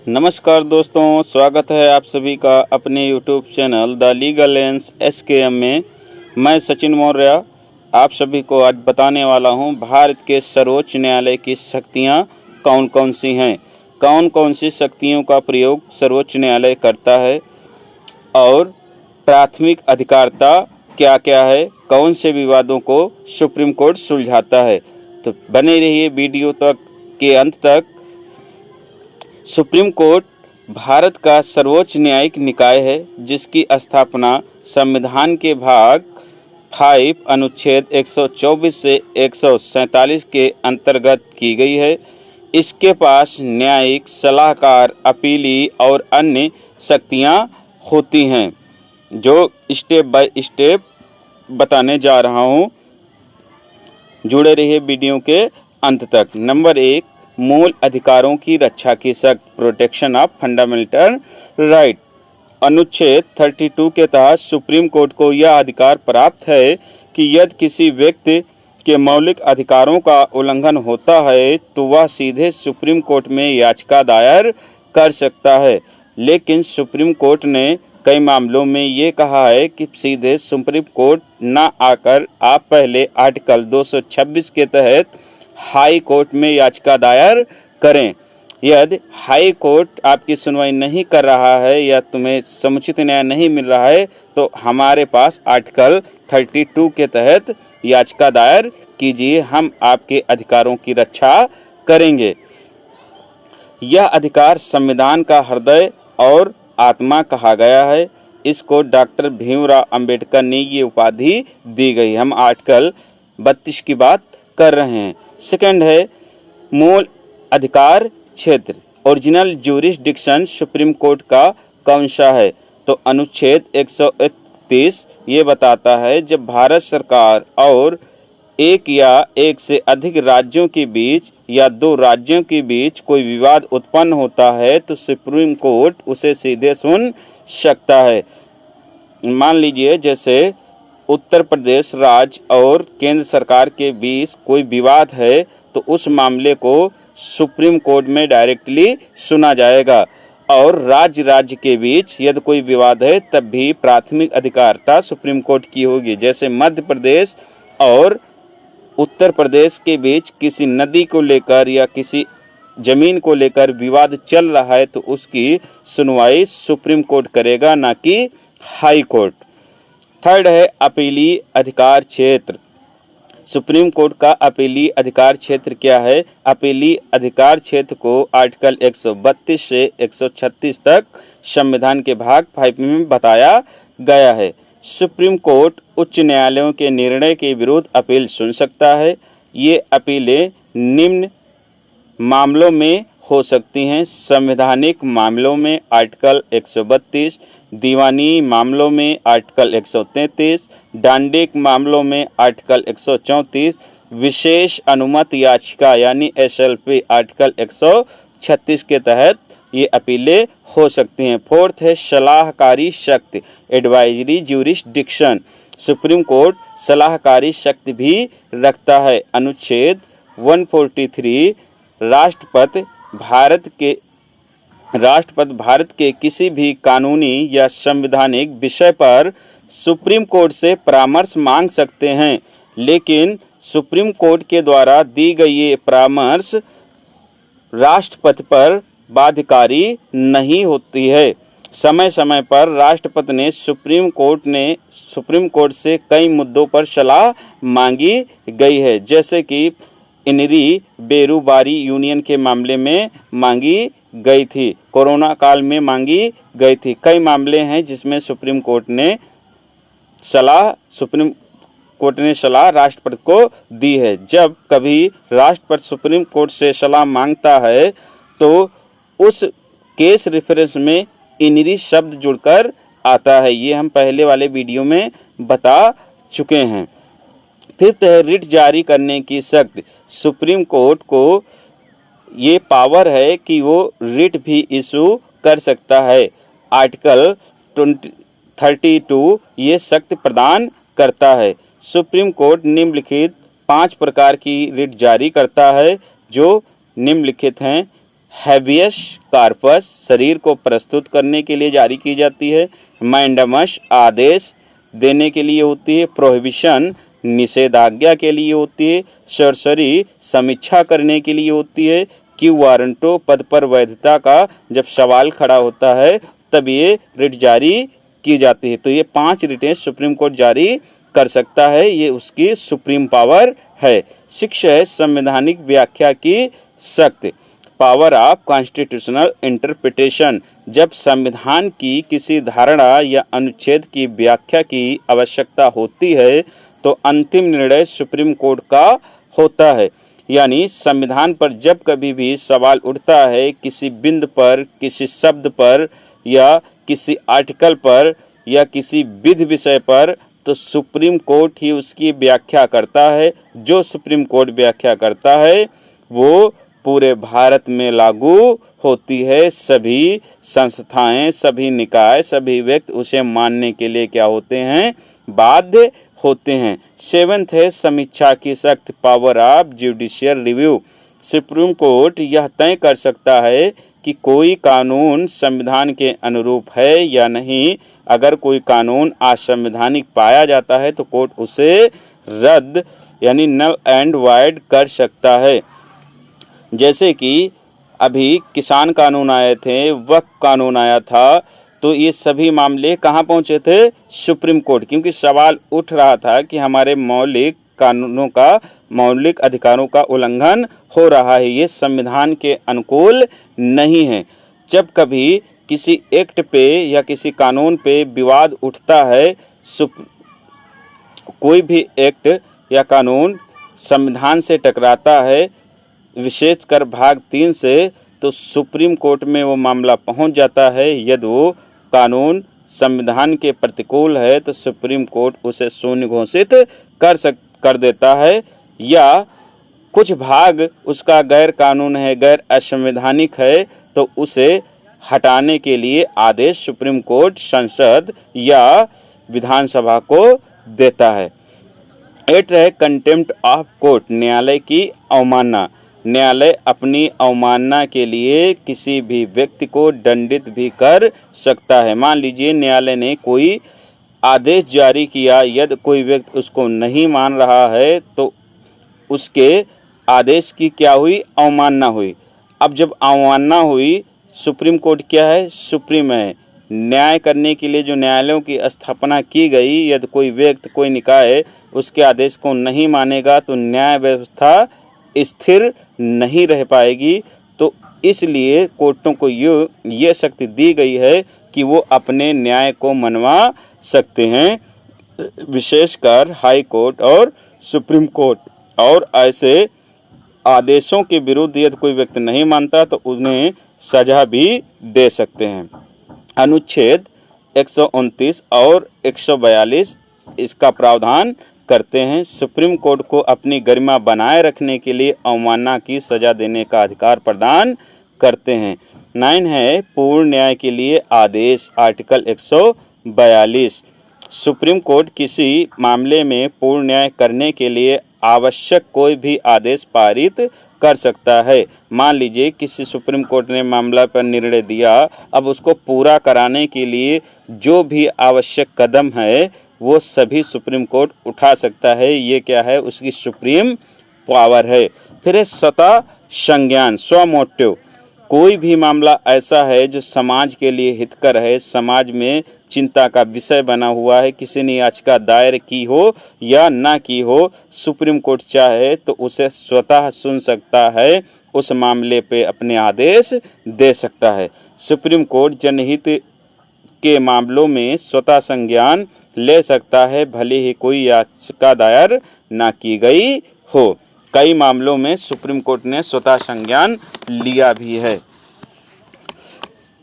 नमस्कार दोस्तों, स्वागत है आप सभी का अपने YouTube channel the legal lens SKM में। मैं सचिन मौर्य आप सभी को आज बताने वाला हूं भारत के सर्वोच्च न्यायालय की शक्तियां कौन कौन सी हैं, कौन कौन सी शक्तियों का प्रयोग सर्वोच्च न्यायालय करता है और प्राथमिक अधिकारिता क्या क्या है, कौन से विवादों को सुप्रीम कोर्ट सुलझाता है। तो बने रहिए वीडियो तक के अंत तक। सुप्रीम कोर्ट भारत का सर्वोच्च न्यायिक निकाय है जिसकी स्थापना संविधान के भाग 5 अनुच्छेद 124 से 147 के अंतर्गत की गई है। इसके पास न्यायिक, सलाहकार, अपीली और अन्य शक्तियां होती हैं जो स्टेप बाय स्टेप बताने जा रहा हूं। जुड़े रहिए वीडियो के अंत तक। नंबर 1, मूल अधिकारों की रक्षा की शक्त, प्रोटेक्शन ऑफ फंडामेंटल राइट। अनुच्छेद 32 के तहत सुप्रीम कोर्ट को यह अधिकार प्राप्त है कि यदि किसी व्यक्ति के मौलिक अधिकारों का उल्लंघन होता है तो वह सीधे सुप्रीम कोर्ट में याचिका दायर कर सकता है। लेकिन सुप्रीम कोर्ट ने कई मामलों में ये कहा है कि सीधे सुप्रीम कोर्ट न आकर आप पहले आर्टिकल 226 के तहत हाई कोर्ट में याचिका दायर करें। यदि हाई कोर्ट आपकी सुनवाई नहीं कर रहा है या तुम्हें समुचित न्याय नहीं मिल रहा है तो हमारे पास आर्टिकल 32 के तहत याचिका दायर कीजिए, हम आपके अधिकारों की रक्षा करेंगे। यह अधिकार संविधान का हृदय और आत्मा कहा गया है। इसको डॉक्टर भीमराव अंबेडकर ने ये उपाधि दी गई। हम आर्टिकल 32 की बात कर रहे हैं। सेकंड है मूल अधिकार क्षेत्र, ओरिजिनल ज्यूरिसडिक्शन सुप्रीम कोर्ट का कौन सा है। तो अनुच्छेद 131 ये बताता है जब भारत सरकार और एक या एक से अधिक राज्यों के बीच या दो राज्यों के बीच कोई विवाद उत्पन्न होता है तो सुप्रीम कोर्ट उसे सीधे सुन सकता है। मान लीजिए जैसे उत्तर प्रदेश राज्य और केंद्र सरकार के बीच कोई विवाद है तो उस मामले को सुप्रीम कोर्ट में डायरेक्टली सुना जाएगा। और राज्य के बीच यदि कोई विवाद है तब भी प्राथमिक अधिकारिता सुप्रीम कोर्ट की होगी। जैसे मध्य प्रदेश और उत्तर प्रदेश के बीच किसी नदी को लेकर या किसी जमीन को लेकर विवाद चल रहा है तो उसकी सुनवाई सुप्रीम कोर्ट करेगा, ना कि हाई कोर्ट। थर्ड है अपीली अधिकार क्षेत्र। सुप्रीम कोर्ट का अपीली अधिकार क्षेत्र क्या है। अपीली अधिकार क्षेत्र को आर्टिकल 132 से 136 तक संविधान के भाग 5 में बताया गया है। सुप्रीम कोर्ट उच्च न्यायालयों के निर्णय के विरुद्ध अपील सुन सकता है। ये अपीलें निम्न मामलों में हो सकती हैं: संवैधानिक मामलों में आर्टिकल 132, दीवानी मामलों में आर्टिकल 133, डांडिक मामलों में आर्टिकल 134, विशेष अनुमति याचिका यानी SLP आर्टिकल 136 के तहत ये अपीलें हो सकती हैं। फोर्थ है सलाहकारी शक्ति, एडवाइजरी ज्यूरिसडिक्शन। सुप्रीम कोर्ट सलाहकारी शक्ति भी रखता है। अनुच्छेद 143 राष्ट्रपति भारत के किसी भी कानूनी या संवैधानिक विषय पर सुप्रीम कोर्ट से परामर्श मांग सकते हैं, लेकिन सुप्रीम कोर्ट के द्वारा दी गई ये परामर्श राष्ट्रपति पर बाध्यकारी नहीं होती है। समय समय पर राष्ट्रपति ने सुप्रीम कोर्ट से कई मुद्दों पर सलाह मांगी गई है, जैसे कि इनरी बेरूबारी यूनियन के मामले में मांगी गई थी, कोरोना काल में मांगी गई थी। कई मामले हैं जिसमें सुप्रीम कोर्ट ने सलाह राष्ट्रपति को दी है। जब कभी राष्ट्रपति सुप्रीम कोर्ट से सलाह मांगता है तो उस केस रेफरेंस में इनरी शब्द जुड़कर आता है। ये हम पहले वाले वीडियो में बता चुके हैं। फिफ्थ है रिट जारी करने की शक्ति। सुप्रीम कोर्ट को ये पावर है कि वो रिट भी इशू कर सकता है। आर्टिकल 32 ये शक्ति प्रदान करता है। सुप्रीम कोर्ट निम्नलिखित 5 प्रकार की रिट जारी करता है जो निम्नलिखित हैं। हैबियस कार्पस शरीर को प्रस्तुत करने के लिए जारी की जाती है। मैंडमस आदेश देने के लिए होती है। प्रोहिबिशन निषेधाज्ञा के लिए होती है। सरसरी समीक्षा करने के लिए होती है। कि वारंटो पद पर वैधता का जब सवाल खड़ा होता है तब ये रिट जारी की जाती है। तो ये 5 रिटें सुप्रीम कोर्ट जारी कर सकता है, ये उसकी सुप्रीम पावर है। 6 है संवैधानिक व्याख्या की शक्ति, पावर ऑफ कॉन्स्टिट्यूशनल इंटरप्रिटेशन। जब संविधान की किसी धारणा या अनुच्छेद की व्याख्या की आवश्यकता होती है तो अंतिम निर्णय सुप्रीम कोर्ट का होता है। यानी संविधान पर जब कभी भी सवाल उठता है किसी बिंदु पर, किसी शब्द पर या किसी आर्टिकल पर या किसी विधि विषय पर, तो सुप्रीम कोर्ट ही उसकी व्याख्या करता है। जो सुप्रीम कोर्ट व्याख्या करता है वो पूरे भारत में लागू होती है। सभी संस्थाएं, सभी निकाय, सभी व्यक्ति उसे मानने के लिए क्या होते हैं, बाध्य होते हैं। 7th है समीक्षा की शक्ति, power of judicial review. Supreme court यह तय कर सकता है कि कोई कानून संविधान के अनुरूप है या नहीं। अगर कोई कानून असंवैधानिक पाया जाता है तो कोर्ट उसे रद्द यानी नल एंड वाइड कर सकता है। जैसे कि अभी किसान कानून आए थे, वक्फ कानून आया था, तो ये सभी मामले कहाँ पहुँचे थे, सुप्रीम कोर्ट, क्योंकि सवाल उठ रहा था कि हमारे मौलिक कानूनों का, मौलिक अधिकारों का उल्लंघन हो रहा है, ये संविधान के अनुकूल नहीं है। जब कभी किसी एक्ट पे या किसी कानून पे विवाद उठता है, कोई भी एक्ट या कानून संविधान से टकराता है, विशेषकर भाग 3 से, तो सुप्रीम कोर्ट में वो मामला पहुंच जाता है। यदि वो कानून संविधान के प्रतिकूल है तो सुप्रीम कोर्ट उसे शून्य घोषित कर देता है, या कुछ भाग उसका गैर कानून है, गैर असंवैधानिक है, तो उसे हटाने के लिए आदेश सुप्रीम कोर्ट संसद या विधानसभा को देता है। 8 है कंटेम्प्ट ऑफ कोर्ट, न्यायालय की अवमानना। न्यायालय अपनी अवमानना के लिए किसी भी व्यक्ति को दंडित भी कर सकता है। मान लीजिए न्यायालय ने कोई आदेश जारी किया, यदि कोई व्यक्ति उसको नहीं मान रहा है तो उसके आदेश की क्या हुई, अवमानना हुई। अब जब अवमानना हुई, सुप्रीम कोर्ट क्या है, सुप्रीम है। न्याय करने के लिए जो न्यायालयों की स्थापना की गई, यदि कोई व्यक्ति, कोई निकाय उसके आदेश को नहीं मानेगा तो न्याय व्यवस्था स्थिर नहीं रह पाएगी। तो इसलिए कोर्टों को ये शक्ति दी गई है कि वो अपने न्याय को मनवा सकते हैं, विशेषकर हाई कोर्ट और सुप्रीम कोर्ट। और ऐसे आदेशों के विरुद्ध यदि कोई व्यक्ति नहीं मानता तो उन्हें सजा भी दे सकते हैं। अनुच्छेद 129 और 142 इसका प्रावधान करते हैं। सुप्रीम कोर्ट को अपनी गरिमा बनाए रखने के लिए अवमानना की सजा देने का अधिकार प्रदान करते हैं। 9 है पूर्ण न्याय के लिए आदेश, आर्टिकल 142। सुप्रीम कोर्ट किसी मामले में पूर्ण न्याय करने के लिए आवश्यक कोई भी आदेश पारित कर सकता है। मान लीजिए किसी सुप्रीम कोर्ट ने मामला पर निर्णय दिया, अब उसको पूरा कराने के लिए जो भी आवश्यक कदम है वो सभी सुप्रीम कोर्ट उठा सकता है। ये क्या है, उसकी सुप्रीम पावर है। फिर है स्वतः संज्ञान, स्व मोटिव। कोई भी मामला ऐसा है जो समाज के लिए हितकर है, समाज में चिंता का विषय बना हुआ है, किसी ने याचिका दायर की हो या ना की हो, सुप्रीम कोर्ट चाहे तो उसे स्वतः सुन सकता है, उस मामले पे अपने आदेश दे सकता है। सुप्रीम कोर्ट जनहित के मामलों में स्वतः संज्ञान ले सकता है, भले ही कोई याचिका दायर ना की गई हो। कई मामलों में सुप्रीम कोर्ट ने स्वतः संज्ञान लिया भी है।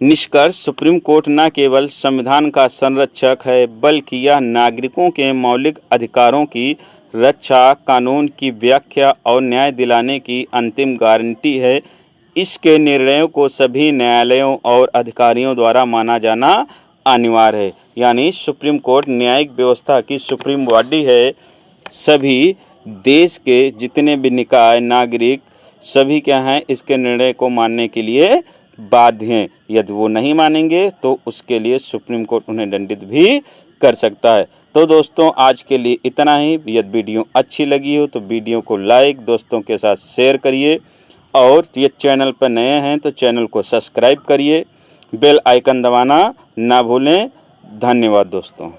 निष्कर्ष, सुप्रीम कोर्ट न केवल संविधान का संरक्षक है बल्कि यह नागरिकों के मौलिक अधिकारों की रक्षा, कानून की व्याख्या और न्याय दिलाने की अंतिम गारंटी है। इसके निर्णयों को सभी न्यायालयों और अधिकारियों द्वारा माना जाना अनिवार्य है। यानी सुप्रीम कोर्ट न्यायिक व्यवस्था की सुप्रीम बॉडी है। सभी देश के जितने भी निकाय, नागरिक सभी क्या हैं इसके निर्णय को मानने के लिए बाध्य हैं। यदि वो नहीं मानेंगे तो उसके लिए सुप्रीम कोर्ट उन्हें दंडित भी कर सकता है। तो दोस्तों आज के लिए इतना ही। यदि वीडियो अच्छी लगी हो तो वीडियो को लाइक, दोस्तों के साथ शेयर करिए और ये चैनल पर नए हैं तो चैनल को सब्सक्राइब करिए, बेल आइकन दबाना ना भूलें। धन्यवाद दोस्तों।